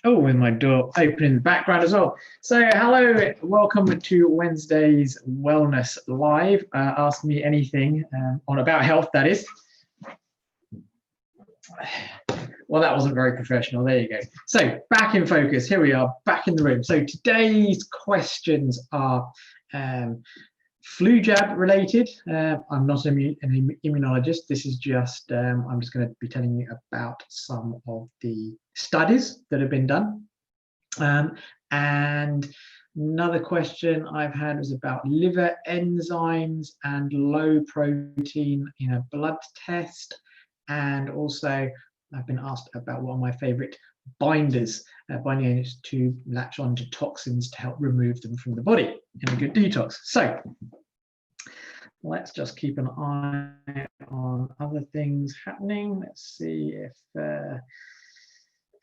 Oh, with my door open in the background as well. So, hello, welcome to Wednesday's Wellness Live. Ask me anything on about health, that is. Well, that wasn't very professional. There you go. So, back in focus. Here we are, back in the room. So, today's questions are flu jab related. I'm not an immunologist. This is just, I'm just going to be telling you about some of the studies that have been done. And another question I've had was about liver enzymes and low protein in a blood test. And also I've been asked about one of my favorite binders, binding agents to latch on to toxins to help remove them from the body in a good detox. So let's just keep an eye on other things happening. Let's see if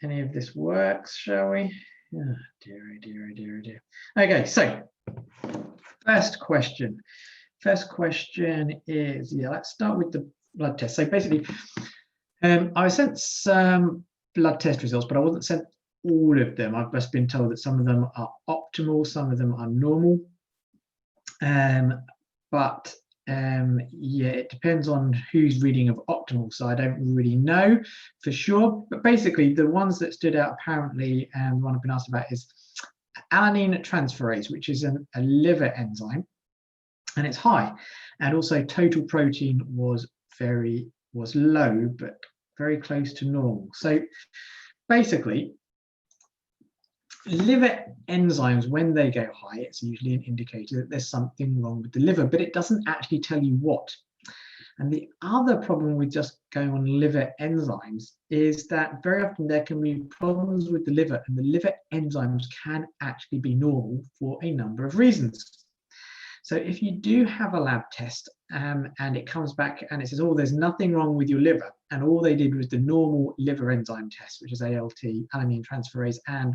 any of this works, shall we? Oh, dear, oh dear, oh dear, oh dear. Okay, so first question. First question is, let's start with the blood test. So basically, I was sent some blood test results, but I wasn't sent all of them. I've just been told that some of them are optimal, some of them are normal. It depends on who's reading of optimal, so I don't really know for sure. But basically, the ones that stood out apparently, and the one I've been asked about is alanine transferase, which is a liver enzyme, and it's high. And also, total protein was low, but very close to normal. So basically, liver enzymes, when they go high, it's usually an indicator that there's something wrong with the liver, but it doesn't actually tell you what. And the other problem with just going on liver enzymes is that very often there can be problems with the liver, and the liver enzymes can actually be normal for a number of reasons. So if you do have a lab test and it comes back and it says, oh, there's nothing wrong with your liver, and all they did was the normal liver enzyme test, which is ALT, alanine transferase, and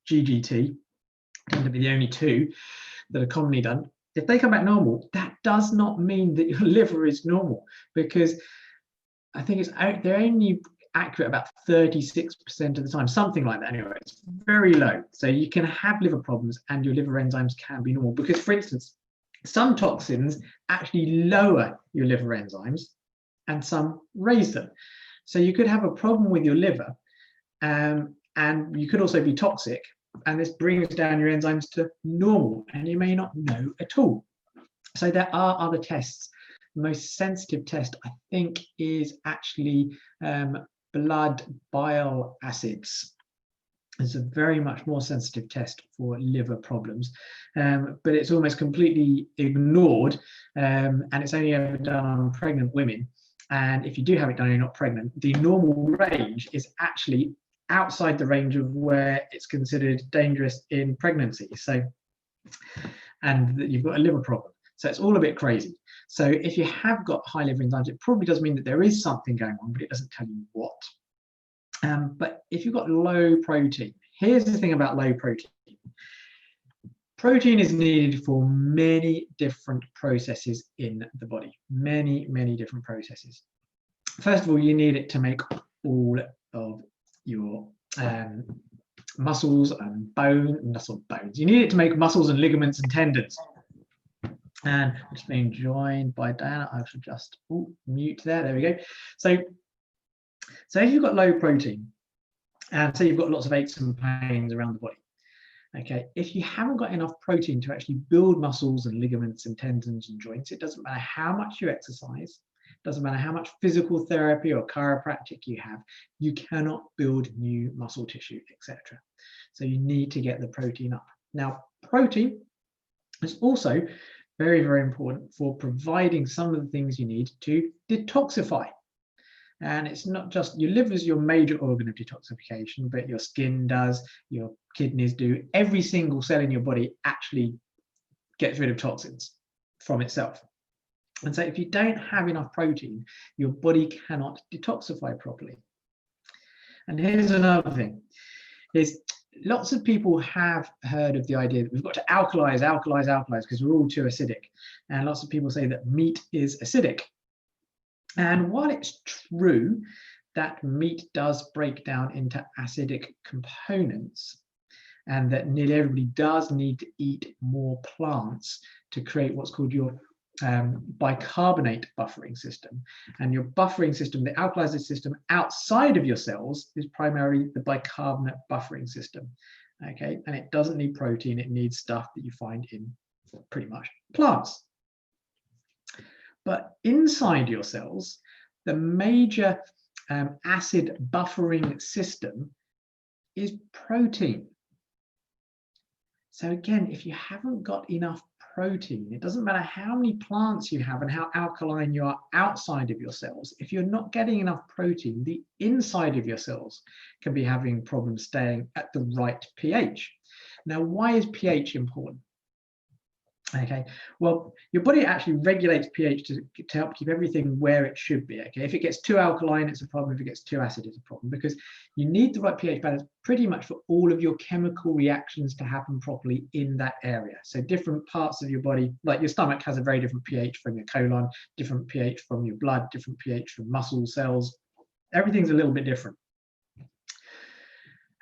GGT, tend to be the only two that are commonly done. If they come back normal, that does not mean that your liver is normal, because I think they're only accurate about 36% of the time, something like that. Anyway, it's very low. So you can have liver problems and your liver enzymes can be normal, because, for instance, some toxins actually lower your liver enzymes and some raise them. So you could have a problem with your liver, and you could also be toxic, and this brings down your enzymes to normal, and you may not know at all. So there are other tests. The most sensitive test, I think, is actually blood bile acids. It's a very much more sensitive test for liver problems, but it's almost completely ignored, and it's only ever done on pregnant women. And if you do have it done and you're not pregnant, the normal range is actually outside the range of where it's considered dangerous in pregnancy. So, and you've got a liver problem. So it's all a bit crazy. So if you have got high liver enzymes, it probably does mean that there is something going on, but it doesn't tell you what. But if you've got low protein, here's the thing about low protein. Protein is needed for many different processes in the body, many different processes. First of all, you need it to make all of your muscles and bones. You need it to make muscles and ligaments and tendons. And I'm just being joined by Diana. I should just mute there. There we go. So if you've got low protein, and so you've got lots of aches and pains around the body, okay, if you haven't got enough protein to actually build muscles and ligaments and tendons and joints, it doesn't matter how much you exercise, it doesn't matter how much physical therapy or chiropractic you have, you cannot build new muscle tissue, etc. So you need to get the protein up. Now, protein is also very important for providing some of the things you need to detoxify. And it's not just your liver is your major organ of detoxification, but your skin does, your kidneys do. Every single cell in your body actually gets rid of toxins from itself. And so if you don't have enough protein, your body cannot detoxify properly. And here's another thing, is lots of people have heard of the idea that we've got to alkalize because we're all too acidic. And lots of people say that meat is acidic. And while it's true that meat does break down into acidic components, and that nearly everybody does need to eat more plants to create what's called your bicarbonate buffering system. And your buffering system, the alkalizer system outside of your cells, is primarily the bicarbonate buffering system. Okay, and it doesn't need protein, it needs stuff that you find in pretty much plants. But inside your cells, the major acid buffering system is protein. So again, if you haven't got enough protein, it doesn't matter how many plants you have and how alkaline you are outside of your cells. If you're not getting enough protein, the inside of your cells can be having problems staying at the right pH. Now, why is pH important? Okay, well, your body actually regulates pH to help keep everything where it should be. Okay, if it gets too alkaline, it's a problem. If it gets too acid, it's a problem, because you need the right pH balance pretty much for all of your chemical reactions to happen properly in that area. So different parts of your body, like your stomach, has a very different pH from your colon, different pH from your blood, different pH from muscle cells. Everything's a little bit different.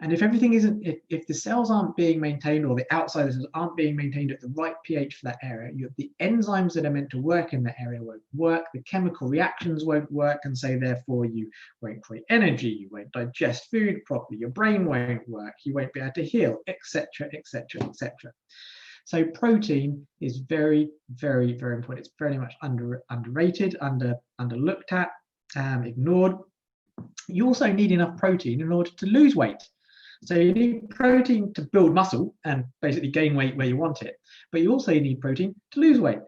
And if everything isn't, if the cells aren't being maintained, or the outside of the cells aren't being maintained at the right pH for that area, the enzymes that are meant to work in that area won't work, the chemical reactions won't work, and so therefore you won't create energy, you won't digest food properly, your brain won't work, you won't be able to heal, etc., etc., etc. So protein is very, very, very important. It's very much underrated, underlooked at, ignored. You also need enough protein in order to lose weight. So you need protein to build muscle and basically gain weight where you want it, but you also need protein to lose weight.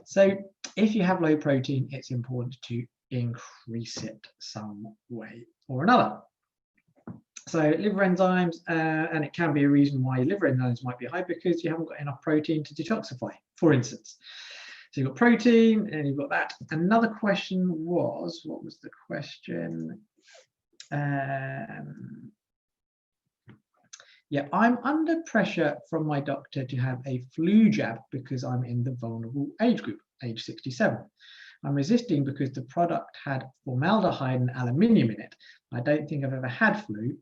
So if you have low protein, it's important to increase it some way or another. So liver enzymes, and it can be a reason why your liver enzymes might be high, because you haven't got enough protein to detoxify, for instance. So you've got protein and you've got that. Another question was, what was the question? Yeah, I'm under pressure from my doctor to have a flu jab because I'm in the vulnerable age group, age 67. I'm resisting because the product had formaldehyde and aluminium in it. I don't think I've ever had flu.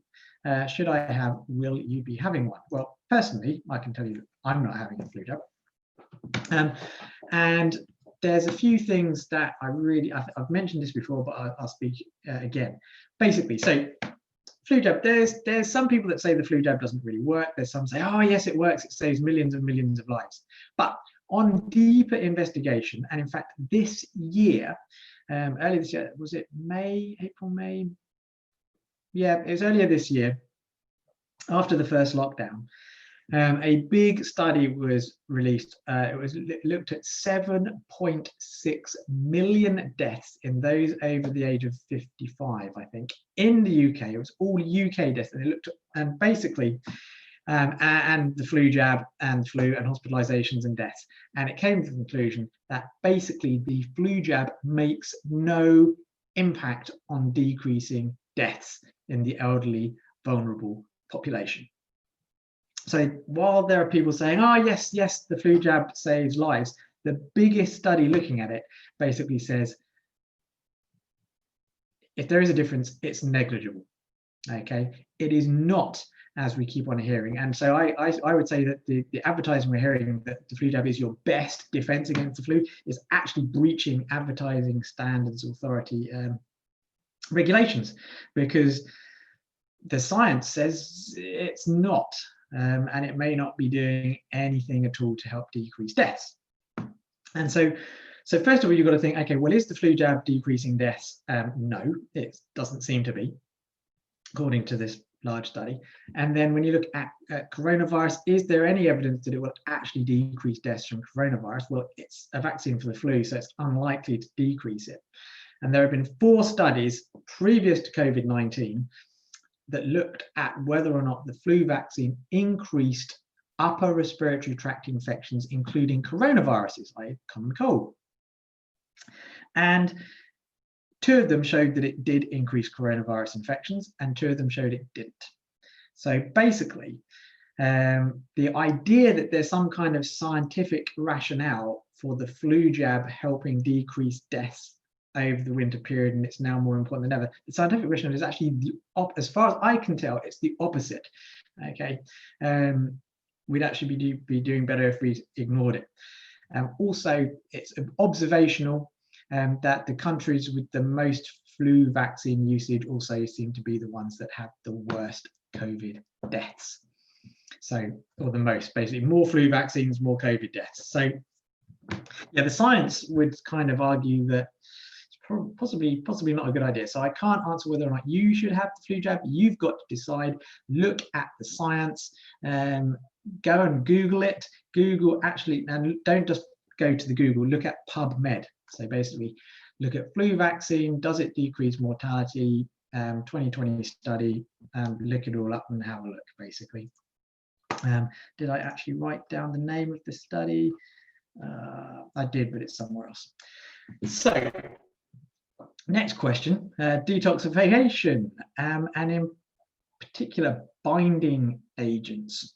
Should I have? Will you be having one? Well, personally, I can tell you that I'm not having a flu jab. And there's a few things that I've mentioned this before, but I'll speak again. Basically, so flu jab, there's some people that say the flu jab doesn't really work. There's some say, oh yes, it works, it saves millions and millions of lives. But on deeper investigation, and in fact this year, earlier this year, was it April, May? Yeah, it was earlier this year, after the first lockdown. A big study was released. It looked at 7.6 million deaths in those over the age of 55, I think, in the UK. It was all UK deaths, and they looked at, and basically, and the flu jab and flu and hospitalizations and deaths. And it came to the conclusion that basically the flu jab makes no impact on decreasing deaths in the elderly, vulnerable population. So while there are people saying, oh, yes, the flu jab saves lives, the biggest study looking at it basically says, if there is a difference, it's negligible. Okay, it is not, as we keep on hearing. And so I would say that the advertising we're hearing that the flu jab is your best defense against the flu is actually breaching advertising standards authority regulations, because the science says it's not. And it may not be doing anything at all to help decrease deaths. And so first of all, you've got to think, okay, well, is the flu jab decreasing deaths? No, it doesn't seem to be, according to this large study. And then when you look at coronavirus, is there any evidence that it will actually decrease deaths from coronavirus? Well, it's a vaccine for the flu, so it's unlikely to decrease it. And there have been 4 studies previous to COVID-19 that looked at whether or not the flu vaccine increased upper respiratory tract infections, including coronaviruses, like common cold. And 2 of them showed that it did increase coronavirus infections, and 2 of them showed it didn't. So basically, the idea that there's some kind of scientific rationale for the flu jab helping decrease deaths over the winter period, and it's now more important than ever. The scientific rationale is actually as far as I can tell, it's the opposite. Okay, we'd actually be doing better if we ignored it. Also, it's observational that the countries with the most flu vaccine usage also seem to be the ones that have the worst COVID deaths. So, or the most, basically, more flu vaccines, more COVID deaths. So, yeah, the science would kind of argue that it's possibly not a good idea. So I can't answer whether or not you should have the flu jab. You've got to decide. Look at the science. Go and Google it. Google actually, and don't just go to the Google. Look at PubMed. So basically, look at flu vaccine. Does it decrease mortality? 2020 study. Look it all up and have a look. Basically, did I actually write down the name of the study? I did, but it's somewhere else. So, next question, detoxification, and in particular, binding agents.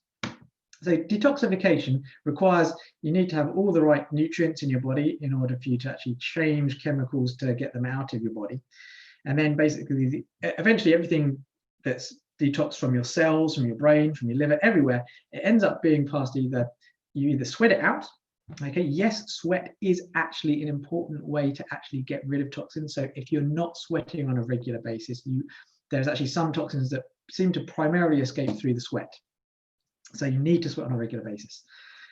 So detoxification requires you need to have all the right nutrients in your body in order for you to actually change chemicals to get them out of your body. And then basically, eventually everything that's detoxed from your cells, from your brain, from your liver, everywhere, it ends up being passed you either sweat it out. Okay, yes, sweat is actually an important way to actually get rid of toxins. So if you're not sweating on a regular basis, there's actually some toxins that seem to primarily escape through the sweat. So you need to sweat on a regular basis.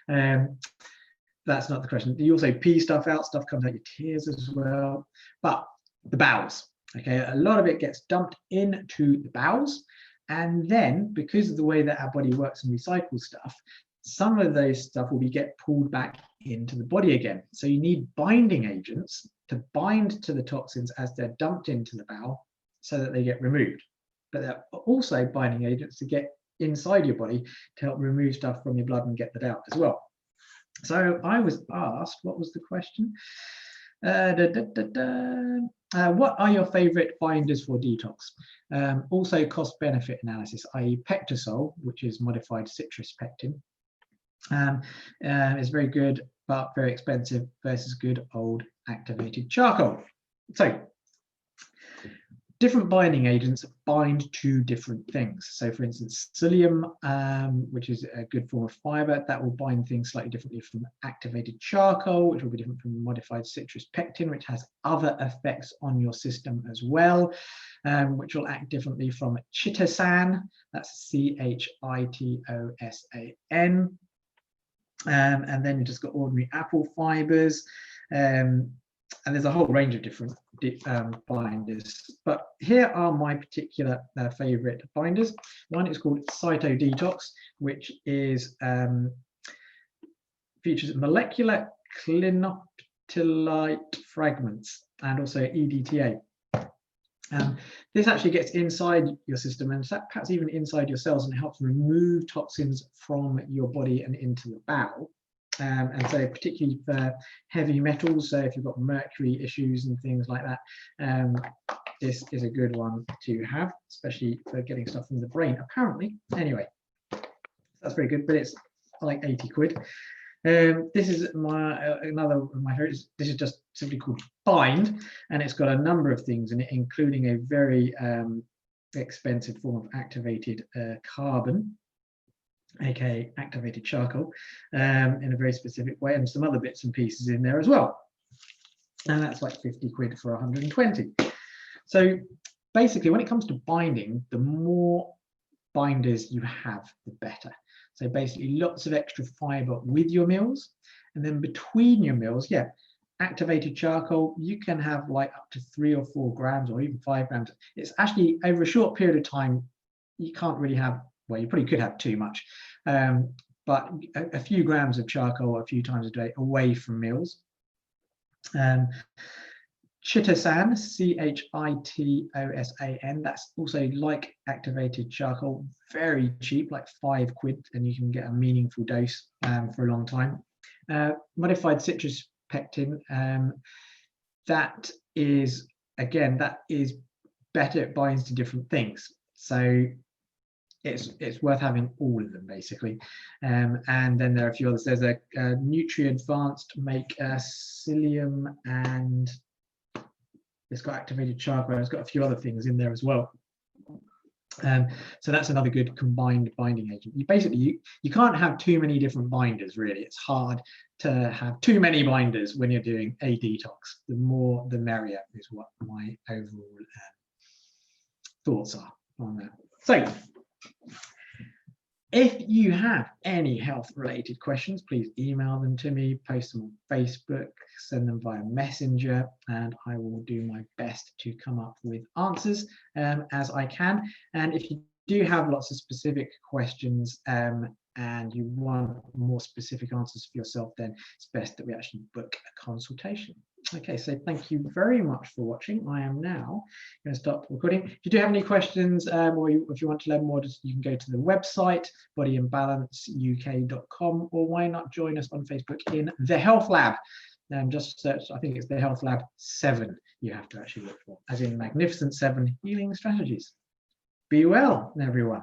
That's not the question. You also pee stuff out, stuff comes out your tears as well. But the bowels, okay, a lot of it gets dumped into the bowels. And then because of the way that our body works and recycles stuff, some of those stuff will get pulled back into the body again. So you need binding agents to bind to the toxins as they're dumped into the bowel so that they get removed. But there are also binding agents to get inside your body to help remove stuff from your blood and get that out as well. So I was asked, what was the question? What are your favorite binders for detox? Also cost-benefit analysis, i.e. pectosol, which is modified citrus pectin. Is very good but very expensive versus good old activated charcoal. So different binding agents bind to different things. So for instance, psyllium, which is a good form of fiber, that will bind things slightly differently from activated charcoal, which will be different from modified citrus pectin, which has other effects on your system as well, which will act differently from chitosan, that's chitosan. And then you just got ordinary apple fibers, and there's a whole range of different binders. But here are my particular favorite binders. One is called Cyto Detox, which is features molecular clinoptilite fragments and also EDTA. This actually gets inside your system and perhaps even inside your cells, and it helps remove toxins from your body and into the bowel. And so particularly for heavy metals, so if you've got mercury issues and things like that, this is a good one to have, especially for getting stuff from the brain, apparently. Anyway, that's very good, but it's like 80 quid. This is another of my favorites. This is just simply called Bind, and it's got a number of things in it, including a very expensive form of activated carbon, aka activated charcoal, in a very specific way, and some other bits and pieces in there as well. And that's like 50 quid for 120. So basically, when it comes to binding, the more binders you have, the better. So basically lots of extra fiber with your meals, and then between your meals, yeah, activated charcoal, you can have like up to 3 or 4 grams or even 5 grams. It's actually over a short period of time, you can't really have, well, you probably could have too much, but a few grams of charcoal a few times a day away from meals. Chitosan, chitosan, that's also like activated charcoal, very cheap, like 5 quid, and you can get a meaningful dose for a long time. Modified citrus pectin, that is, again, that is better, it binds to different things. So it's worth having all of them basically. And then there are a few others. There's a Nutri Advanced make psyllium and It's got activated charcoal. It's got a few other things in there as well. So that's another good combined binding agent. You can't have too many different binders, really. It's hard to have too many binders when you're doing a detox. The more the merrier is what my overall thoughts are on that. So if you have any health related questions, please email them to me, post them on Facebook, send them via Messenger, and I will do my best to come up with answers as I can. And if you do have lots of specific questions and you want more specific answers for yourself, then it's best that we actually book a consultation. Okay, so thank you very much for watching. I am now going to stop recording. If you do have any questions or if you want to learn more, you can go to the website, bodyandbalanceuk.com, or why not join us on Facebook in the Health Lab. Just search, I think it's the Health Lab 7 you have to actually look for, as in Magnificent 7 Healing Strategies. Be well, everyone,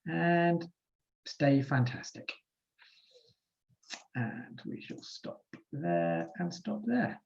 and stay fantastic. And we shall stop there and stop there.